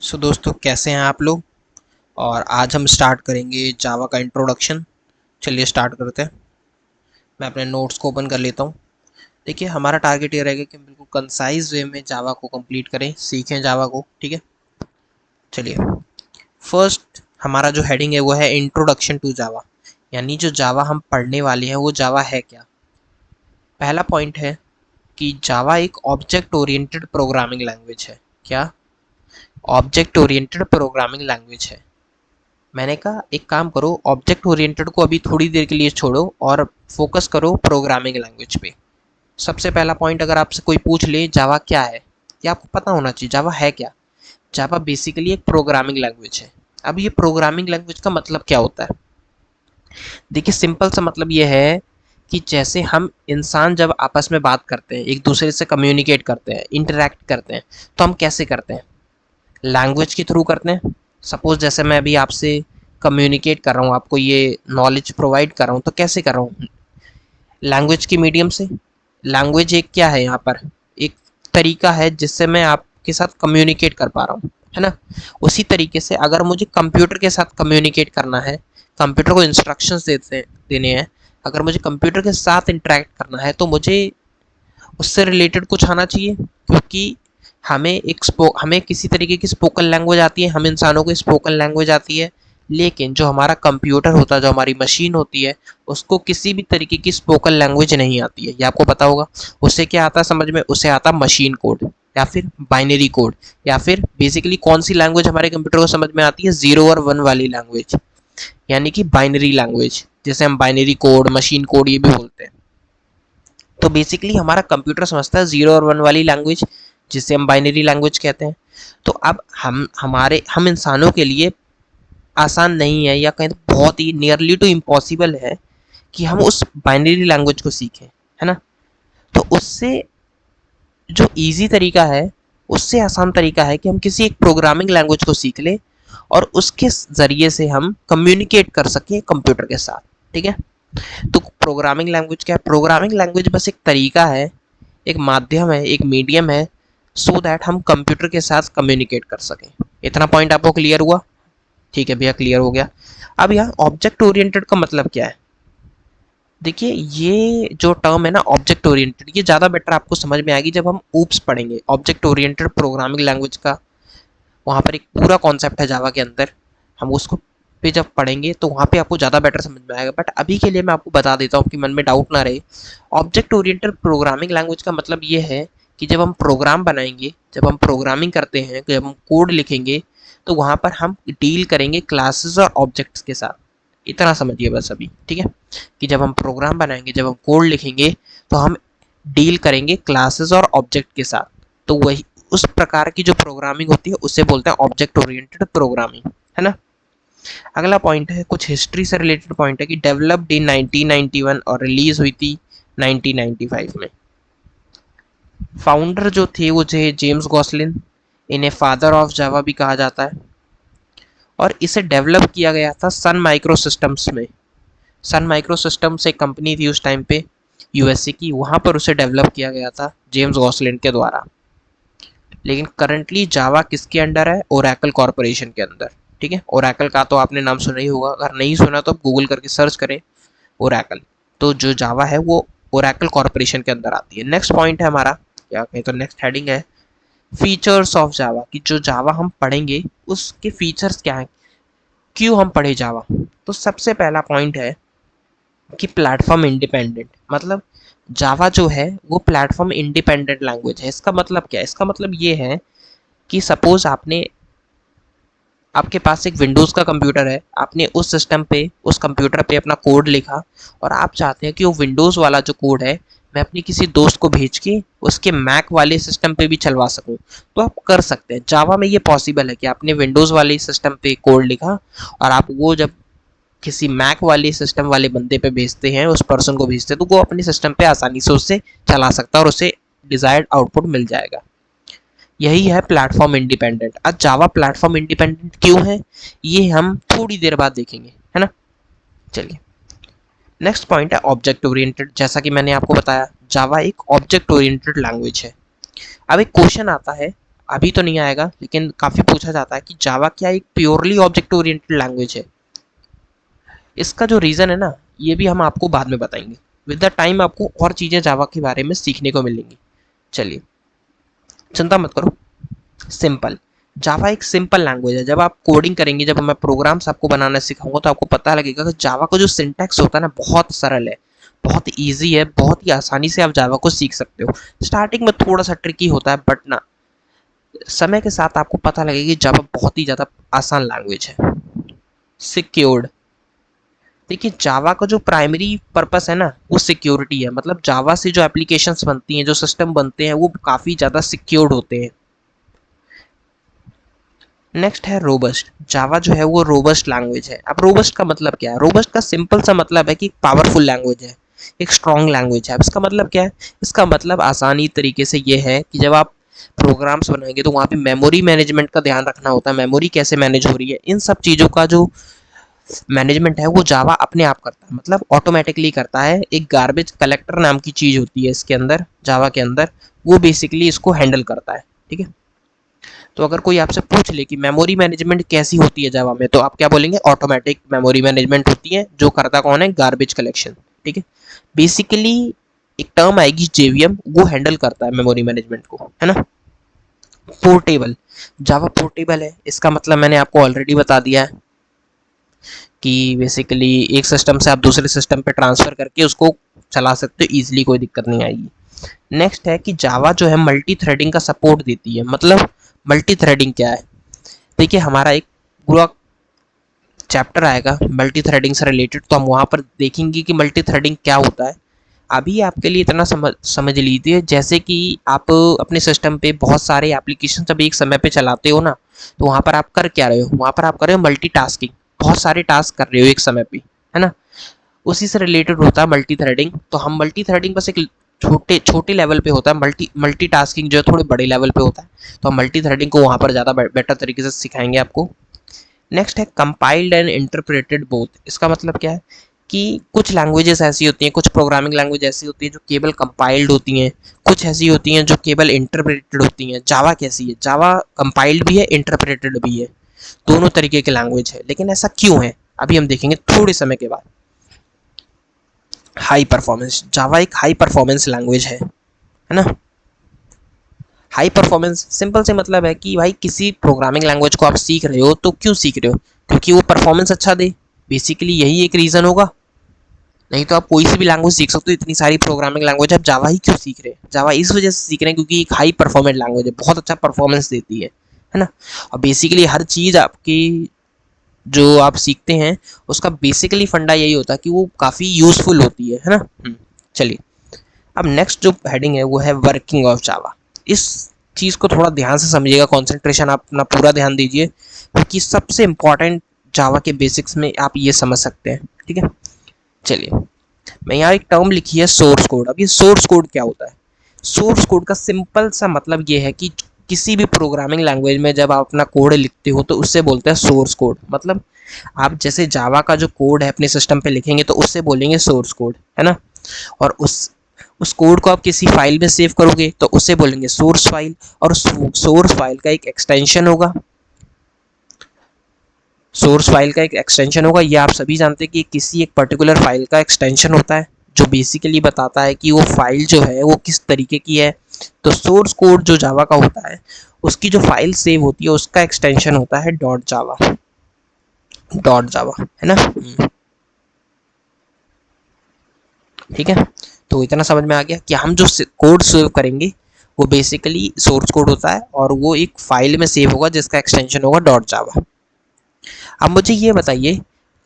दोस्तों कैसे हैं आप लोग। और आज हम स्टार्ट करेंगे जावा का इंट्रोडक्शन। चलिए स्टार्ट करते हैं। मैं अपने नोट्स को ओपन कर लेता हूँ। देखिए हमारा टारगेट ये रहेगा कि हम बिल्कुल कंसाइज वे में जावा को कंप्लीट करें, सीखें जावा को। ठीक है, चलिए। फर्स्ट हमारा जो हेडिंग है वो है इंट्रोडक्शन टू जावा, यानी जो जावा हम पढ़ने वाले हैं वो जावा है क्या। पहला पॉइंट है कि जावा एक ऑब्जेक्ट ओरिएंटेड प्रोग्रामिंग लैंग्वेज है। क्या? ऑब्जेक्ट ओरिएंटेड प्रोग्रामिंग लैंग्वेज है। मैंने कहा एक काम करो, ऑब्जेक्ट ओरिएंटेड को अभी थोड़ी देर के लिए छोड़ो और फोकस करो प्रोग्रामिंग लैंग्वेज पे। सबसे पहला पॉइंट, अगर आपसे कोई पूछ ले जावा क्या है, ये आपको पता होना चाहिए जावा है क्या। जावा बेसिकली एक प्रोग्रामिंग लैंग्वेज है। अब ये प्रोग्रामिंग लैंग्वेज का मतलब क्या होता है? देखिए सिंपल सा मतलब ये है कि जैसे हम इंसान जब आपस में बात करते हैं, एक दूसरे से कम्युनिकेट करते हैं, इंटरेक्ट करते हैं, तो हम कैसे करते हैं? लैंग्वेज के थ्रू करते हैं। सपोज जैसे मैं अभी आपसे कम्युनिकेट कर रहा हूँ, आपको ये नॉलेज प्रोवाइड कर रहा हूँ, तो कैसे कर रहा हूँ? लैंग्वेज के मीडियम से। लैंग्वेज एक क्या है यहाँ पर, एक तरीका है जिससे मैं आपके साथ कम्युनिकेट कर पा रहा हूँ, है ना। उसी तरीके से अगर मुझे कंप्यूटर के साथ कम्युनिकेट करना है, कंप्यूटर को इंस्ट्रक्शंस देने हैं, अगर मुझे कंप्यूटर के साथ इंटरेक्ट करना है तो मुझे उससे रिलेटेड कुछ आना चाहिए, क्योंकि हमें किसी तरीके की स्पोकन लैंग्वेज आती है, हम इंसानों को स्पोकन लैंग्वेज आती है। लेकिन जो हमारा कंप्यूटर होता है, जो हमारी मशीन होती है, उसको किसी भी तरीके की स्पोकन लैंग्वेज नहीं आती है, ये आपको पता होगा। उसे क्या आता है समझ में? उसे आता मशीन कोड या फिर बाइनरी कोड, या फिर बेसिकली कौन सी लैंग्वेज हमारे कंप्यूटर को समझ में आती है? 0 और 1 वाली लैंग्वेज, यानी कि बाइनरी लैंग्वेज, जैसे हम बाइनरी कोड, मशीन कोड ये भी बोलते हैं। तो बेसिकली हमारा कंप्यूटर समझता है 0 और 1 वाली लैंग्वेज, जिसे हम बाइनरी लैंग्वेज कहते हैं। तो अब हम इंसानों के लिए आसान नहीं है, या कहें तो बहुत ही नियरली टू इम्पॉसिबल है कि हम उस बाइनरी लैंग्वेज को सीखें, है ना। तो उससे जो इजी तरीका है, उससे आसान तरीका है कि हम किसी एक प्रोग्रामिंग लैंग्वेज को सीख लें और उसके ज़रिए से हम कम्युनिकेट कर सकें कंप्यूटर के साथ। ठीक है। तो प्रोग्रामिंग लैंग्वेज क्या है? प्रोग्रामिंग लैंग्वेज बस एक तरीका है, एक माध्यम है, एक मीडियम है, सो दैट हम कंप्यूटर के साथ कम्युनिकेट कर सकें। इतना पॉइंट आपको क्लियर हुआ? ठीक है भैया, क्लियर हो गया। अब यहाँ ऑब्जेक्ट ओरिएंटेड का मतलब क्या है? देखिए ये जो टर्म है ना ऑब्जेक्ट ओरिएंटेड, ये ज़्यादा बेटर आपको समझ में आएगी जब हम ऊप्स पढ़ेंगे ऑब्जेक्ट ओरिएंटेड प्रोग्रामिंग लैंग्वेज का। वहाँ पर एक पूरा कॉन्सेप्ट है जावा के अंदर, हम उसको पे जब पढ़ेंगे तो वहाँ पे आपको ज़्यादा बेटर समझ में आएगा। बट अभी के लिए मैं आपको बता देता हूँ कि मन में डाउट ना रहे। ऑब्जेक्ट ओरिएंटेड प्रोग्रामिंग लैंग्वेज का मतलब ये है कि जब हम प्रोग्राम बनाएंगे, जब हम प्रोग्रामिंग करते हैं, जब हम कोड लिखेंगे, तो वहाँ पर हम डील करेंगे क्लासेस और ऑब्जेक्ट्स के साथ। इतना समझिए बस अभी, ठीक है। कि जब हम प्रोग्राम बनाएंगे, जब हम कोड लिखेंगे, तो हम डील करेंगे क्लासेस और ऑब्जेक्ट के साथ। तो वही उस प्रकार की जो प्रोग्रामिंग होती है उसे बोलते हैं ऑब्जेक्ट ओरिएंटेड प्रोग्रामिंग, है ना। अगला पॉइंट है, कुछ हिस्ट्री से रिलेटेड पॉइंट है कि डेवलप्ड इन 1991 और रिलीज हुई थी 1995 में। फाउंडर जो थे वो थे जेम्स गॉसलिन, इन्हें फादर ऑफ जावा भी कहा जाता है। और इसे डेवलप किया गया था सन माइक्रो सिस्टम्स में। सन माइक्रो सिस्टम्स एक कंपनी थी उस टाइम पे, यूएसए की, वहाँ पर उसे डेवलप किया गया था जेम्स गॉसलिन के द्वारा। लेकिन करंटली जावा किसके अंडर है? ओरेकल कॉरपोरेशन के अंदर। ठीक है, ओरेकल का तो आपने नाम सुना ही होगा, अगर नहीं सुना तो आप गूगल करके सर्च करें ओरेकल। तो जो जावा है वो ओरेकल कॉरपोरेशन के अंदर आती है। नेक्स्ट पॉइंट है हमारा, क्या कहें तो नेक्स्ट हेडिंग है फीचर्स ऑफ जावा, कि जो जावा हम पढ़ेंगे उसके फीचर्स क्या हैं, क्यों हम पढ़े जावा। तो सबसे पहला पॉइंट है कि प्लेटफॉर्म इंडिपेंडेंट, मतलब जावा जो है वो प्लेटफॉर्म इंडिपेंडेंट लैंग्वेज है। इसका मतलब क्या है? इसका मतलब ये है कि सपोज आपके पास एक विंडोज़ का कंप्यूटर है, आपने उस सिस्टम पे, उस कंप्यूटर पे अपना कोड लिखा, और आप चाहते हैं कि वो विंडोज़ वाला जो कोड है मैं अपने किसी दोस्त को भेज के उसके मैक वाले सिस्टम पे भी चलवा सकूं, तो आप कर सकते हैं। जावा में ये पॉसिबल है कि आपने विंडोज़ वाले सिस्टम पे कोड लिखा और आप वो जब किसी मैक वाले सिस्टम वाले बंदे पे भेजते हैं, उस पर्सन को भेजते हैं, तो वो अपने सिस्टम पे आसानी से उससे चला सकता है और उसे डिजायर्ड आउटपुट मिल जाएगा। यही है प्लेटफॉर्म इंडिपेंडेंट। अब जावा प्लेटफॉर्म इंडिपेंडेंट क्यों है, ये हम थोड़ी देर बाद देखेंगे, है ना। चलिए, नेक्स्ट पॉइंट है ऑब्जेक्ट ओरिएंटेड। जैसा कि मैंने आपको बताया जावा एक ऑब्जेक्ट ओरिएंटेड लैंग्वेज है। अब एक क्वेश्चन आता है अभी तो नहीं आएगा, लेकिन काफ़ी पूछा जाता है कि जावा क्या एक प्योरली ऑब्जेक्ट ओरिएंटेड लैंग्वेज है। इसका जो रीज़न है ना, ये भी हम आपको बाद में बताएंगे। विद द टाइम आपको और चीज़ें जावा के बारे में सीखने को मिलेंगी। चलिए, चिंता मत करो। सिंपल, जावा एक सिंपल लैंग्वेज है। जब आप कोडिंग करेंगे, जब मैं प्रोग्राम्स आपको बनाना सिखाऊंगा, तो आपको पता लगेगा कि जावा का जो सिंटैक्स होता है ना, बहुत सरल है, बहुत ईजी है, बहुत ही आसानी से आप जावा को सीख सकते हो। स्टार्टिंग में थोड़ा सा ट्रिकी होता है, बट ना, समय के साथ आपको पता लगेगा कि जावा बहुत ही ज़्यादा आसान लैंग्वेज है। सिक्योर्ड, देखिए जावा का जो प्राइमरी पर्पस है ना, वो सिक्योरिटी है। मतलब जावा से जो एप्लीकेशंस बनती हैं, जो सिस्टम बनते हैं, वो काफ़ी ज़्यादा सिक्योर्ड होते हैं। नेक्स्ट है रोबस्ट। जावा जो है वो रोबस्ट लैंग्वेज है। अब रोबस्ट का मतलब क्या है? रोबस्ट का सिंपल सा मतलब है कि पावरफुल लैंग्वेज है, एक स्ट्रॉन्ग लैंग्वेज है। अब इसका मतलब क्या है? इसका मतलब आसानी तरीके से ये है कि जब आप प्रोग्राम्स बनाएंगे तो वहाँ पे मेमोरी मैनेजमेंट का ध्यान रखना होता है। मेमोरी कैसे मैनेज हो रही है, इन सब चीज़ों का जो मैनेजमेंट है वो जावा अपने आप करता है, मतलब ऑटोमेटिकली करता है। एक गार्बेज कलेक्टर नाम की चीज़ होती है इसके अंदर, जावा के अंदर, वो बेसिकली इसको हैंडल करता है। ठीक है, तो अगर कोई आपसे पूछ ले कि मेमोरी मैनेजमेंट कैसी होती है जावा में, तो आप क्या बोलेंगे? ऑटोमेटिक मेमोरी मैनेजमेंट होती है। जो करता कौन है? Garbage collection. ठीक है, बेसिकली एक टर्म आएगी जेवीएम, वो हैंडल करता है मेमोरी मैनेजमेंट को, है ना। पोर्टेबल, जावा पोर्टेबल है। इसका मतलब मैंने आपको ऑलरेडी बता दिया है कि बेसिकली एक सिस्टम से आप दूसरे सिस्टम पे ट्रांसफर करके उसको चला सकते हो ईजिली, कोई दिक्कत नहीं आएगी। नेक्स्ट है कि जावा जो है मल्टी थ्रेडिंग का सपोर्ट देती है। मतलब मल्टी थ्रेडिंग क्या है? देखिए, हमारा एक पूरा चैप्टर आएगा मल्टी थ्रेडिंग से रिलेटेड, तो हम वहाँ पर देखेंगे कि मल्टी थ्रेडिंग क्या होता है। अभी आपके लिए इतना समझ लीजिए, जैसे कि आप अपने सिस्टम पे बहुत सारे एप्लीकेशन जब एक समय पे चलाते हो ना, तो वहाँ पर आप कर क्या रहे हो? वहाँ पर आप कर रहे हो मल्टीटास्किंग, बहुत सारे टास्क कर रहे हो एक समय पे, है ना। उसी से रिलेटेड होता है मल्टी थ्रेडिंग। तो हम मल्टी थ्रेडिंग बस एक छोटे छोटे लेवल पे होता है, मल्टीटास्किंग जो है थोड़े बड़े लेवल पे होता है। तो हम मल्टी थ्रेडिंग को वहाँ पर ज़्यादा बेटर तरीके से सिखाएंगे आपको। नेक्स्ट है कंपाइल्ड एंड इंटरप्रेटेड बोथ। इसका मतलब क्या है कि कुछ लैंग्वेजेस ऐसी होती हैं, कुछ प्रोग्रामिंग लैंग्वेज ऐसी होती हैं जो केवल कंपाइल्ड होती हैं, कुछ ऐसी होती हैं जो केवल इंटरप्रेटेड होती हैं। जावा कैसी है? जावा कंपाइल्ड भी है, इंटरप्रेटेड भी है, दोनों तरीके की लैंग्वेज है। लेकिन ऐसा क्यों है, अभी हम देखेंगे थोड़े समय के बाद। हाई परफॉर्मेंस, जावा एक हाई परफॉर्मेंस लैंग्वेज है ना। हाई परफॉर्मेंस सिंपल से मतलब है कि भाई किसी प्रोग्रामिंग लैंग्वेज को आप सीख रहे हो तो क्यों सीख रहे हो? क्योंकि वो परफॉर्मेंस अच्छा दे, बेसिकली यही एक रीज़न होगा। नहीं तो आप कोई सी भी लैंग्वेज सीख सकते हो, इतनी सारी प्रोग्रामिंग लैंग्वेज। आप जावा ही क्यों सीख रहे हैं? जावा इस वजह से सीख रहे हैं क्योंकि एक हाई परफॉर्मेंट लैंग्वेज है, बहुत अच्छा परफॉर्मेंस देती है ना। और बेसिकली हर चीज़ आपकी जो आप सीखते हैं, उसका बेसिकली फंडा यही होता है कि वो काफ़ी यूजफुल होती है ना। चलिए, अब नेक्स्ट जो हेडिंग है वो है वर्किंग ऑफ जावा। इस चीज़ को थोड़ा ध्यान से समझिएगा, कंसंट्रेशन आप अपना पूरा ध्यान दीजिए, क्योंकि सबसे इंपॉर्टेंट जावा के बेसिक्स में आप ये समझ सकते हैं। ठीक है, चलिए, मैं यहाँ एक टर्म लिखी है सोर्स कोड। अब ये सोर्स कोड क्या होता है? सोर्स कोड का सिंपल सा मतलब ये है कि किसी भी प्रोग्रामिंग लैंग्वेज में जब आप अपना कोड लिखते हो तो उससे बोलते हैं सोर्स कोड। मतलब आप जैसे जावा का जो कोड है अपने सिस्टम पे लिखेंगे तो उससे बोलेंगे सोर्स कोड, है ना। और उस कोड को आप किसी फाइल में सेव करोगे तो उससे बोलेंगे सोर्स फाइल। और उस सोर्स फाइल का एक एक्सटेंशन होगा, सोर्स फाइल का एक एक्सटेंशन होगा। ये आप सभी जानते हैं कि किसी एक पर्टिकुलर फाइल का एक्सटेंशन होता है जो बेसिकली बताता है कि वो फाइल जो है वो किस तरीके की है। तो सोर्स कोड जो जावा का होता है, उसकी जो फाइल सेव होती है उसका एक्सटेंशन होता है डॉट जावा, डॉट जावा, है ना। ठीक है, तो इतना समझ में आ गया कि हम जो कोड सेव करेंगे वो बेसिकली सोर्स कोड होता है और वो एक फाइल में सेव होगा जिसका एक्सटेंशन होगा डॉट जावा। अब मुझे ये बताइए,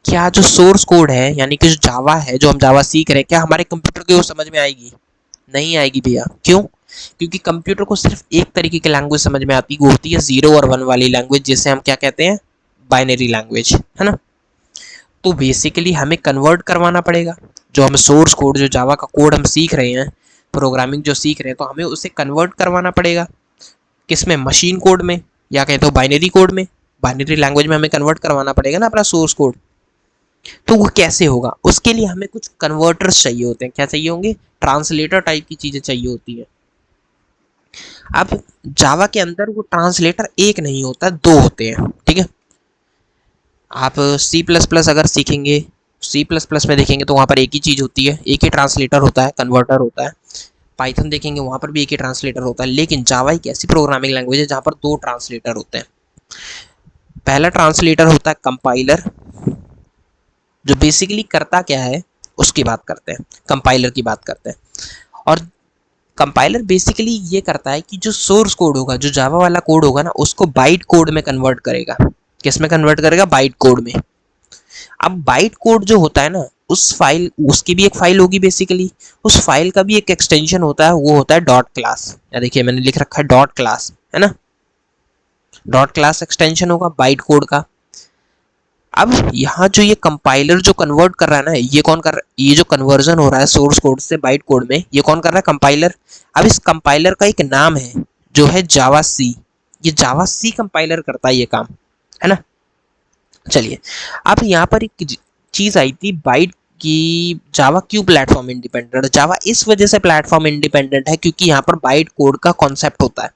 क्या जो सोर्स कोड है यानी कि जो जावा है, जो हम जावा सीख रहे हैं, क्या हमारे कंप्यूटर को समझ में आएगी? नहीं आएगी भैया। क्यों? क्योंकि कंप्यूटर को सिर्फ एक तरीके की लैंग्वेज समझ में आती है, वो होती है 0 और 1 वाली लैंग्वेज, जिसे हम क्या कहते हैं? बाइनरी लैंग्वेज, है ना। तो बेसिकली हमें कन्वर्ट करवाना पड़ेगा। जो हम सोर्स कोड, जो जावा का कोड हम सीख रहे हैं, प्रोग्रामिंग जो सीख रहे हैं, तो हमें उसे कन्वर्ट करवाना पड़ेगा। किस में? मशीन कोड में, या कहते हो बाइनरी कोड में। बाइनरी लैंग्वेज में हमें कन्वर्ट करवाना पड़ेगा ना अपना सोर्स कोड। तो वो कैसे होगा? उसके लिए हमें कुछ कन्वर्टर्स चाहिए होते हैं। क्या चाहिए होंगे? ट्रांसलेटर टाइप की चीज़ें चाहिए होती हैं। अब जावा के अंदर वो ट्रांसलेटर एक नहीं होता, दो होते हैं, ठीक है। आप सी प्लस प्लस अगर सीखेंगे, सी प्लस प्लस में देखेंगे तो वहाँ पर एक ही चीज़ होती है, एक ही ट्रांसलेटर होता है, कन्वर्टर होता है। पाइथन देखेंगे वहाँ पर भी एक ही ट्रांसलेटर होता है। लेकिन जावा एक ऐसी प्रोग्रामिंग लैंग्वेज है जहाँ पर दो ट्रांसलेटर होते हैं। पहला ट्रांसलेटर होता है कंपाइलर, जो बेसिकली करता क्या है उसकी बात करते हैं, कंपाइलर की बात करते हैं। और कंपाइलर बेसिकली ये करता है कि जो सोर्स कोड होगा, जो जावा वाला कोड होगा ना, उसको बाइट कोड में कन्वर्ट करेगा। किस में कन्वर्ट करेगा? बाइट कोड में। अब बाइट कोड जो होता है ना, उस फाइल, उसकी भी एक फाइल होगी बेसिकली, उस फाइल का भी एक एक्सटेंशन होता है, वो होता है डॉट क्लास। या देखिए मैंने लिख रखा है डॉट क्लास, है ना। डॉट क्लास एक्सटेंशन होगा बाइट कोड का। अब यहाँ जो ये कंपाइलर जो कन्वर्ट कर रहा है ना, ये कौन कर रहा है? ये जो कन्वर्जन हो रहा है सोर्स कोड से बाइट कोड में, ये कौन कर रहा है? कंपाइलर। अब इस कंपाइलर का एक नाम है जो है जावा सी। ये जावा सी कंपाइलर करता है ये काम, है ना। चलिए, अब यहाँ पर एक चीज आई थी बाइट की, जावा क्यों प्लेटफॉर्म इंडिपेंडेंट है? जावा इस वजह से प्लेटफॉर्म इंडिपेंडेंट है क्योंकि यहाँ पर बाइट कोड का कॉन्सेप्ट होता है।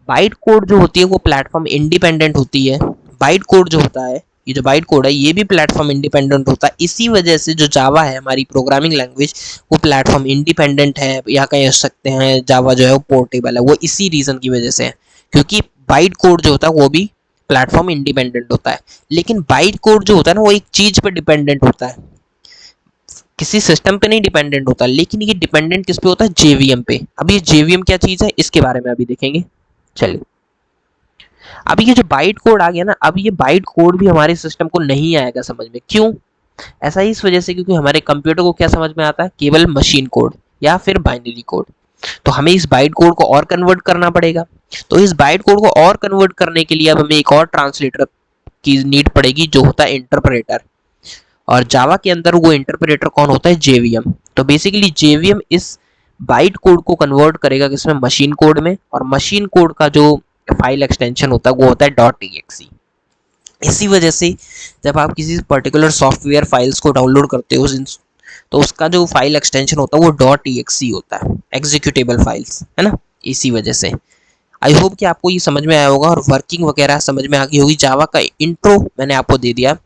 बाइट कोड जो होती है वो प्लेटफॉर्म इंडिपेंडेंट होती है। बाइट कोड जो होता है, ये जो बाइट कोड है, ये भी प्लेटफॉर्म इंडिपेंडेंट होता है। इसी वजह से जो जावा है हमारी प्रोग्रामिंग लैंग्वेज, वो प्लेटफॉर्म इंडिपेंडेंट है, या कह सकते हैं जावा जो है वो पोर्टेबल है। वो इसी रीजन की वजह से है, क्योंकि बाइट कोड जो होता है वो भी प्लेटफॉर्म इंडिपेंडेंट होता है। लेकिन बाइट कोड जो होता है ना, वो एक चीज पे डिपेंडेंट होता है, किसी सिस्टम पे नहीं डिपेंडेंट होता। लेकिन ये डिपेंडेंट किस पे होता है? जेवीएम पे। अब ये जेवीएम क्या चीज है, इसके बारे में अभी देखेंगे। चलिए, अब ये जो बाइट कोड आ गया ना, अब ये बाइट कोड भी हमारे सिस्टम को नहीं आएगा समझ में। क्यों ऐसा? इस वजह से क्योंकि हमारे कंप्यूटर को क्या समझ में आता है? केवल मशीन कोड या फिर बाइनरी कोड। तो हमें इस बाइट कोड को और कन्वर्ट करना पड़ेगा। तो इस बाइट कोड को और कन्वर्ट करने के लिए अब हमें एक और ट्रांसलेटर की नीड पड़ेगी, जो होता है इंटरप्रेटर। और जावा के अंदर वो इंटरप्रेटर कौन होता है? जेवीएम। तो बेसिकली जेवीएम इस बाइट कोड को कन्वर्ट करेगा किसमें? मशीन कोड में। और मशीन कोड का जो फाइल एक्सटेंशन होता है वो होता है .exe। इसी वजह से जब आप किसी पर्टिकुलर सॉफ्टवेयर फाइल्स को डाउनलोड करते हो, तो उसका जो फाइल एक्सटेंशन होता है वो .exe होता है, एग्जीक्यूटेबल फाइल्स, है ना। इसी वजह से आई होप कि आपको ये समझ में आया होगा और वर्किंग वगैरह समझ में आ गई होगी। जावा का इंट्रो मैंने आपको दे दिया।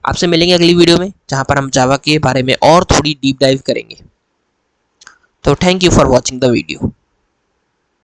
आपसे मिलेंगे अगली वीडियो में, जहां पर हम जावा के बारे में और थोड़ी डीप डाइव करेंगे। तो thank you for watching the video.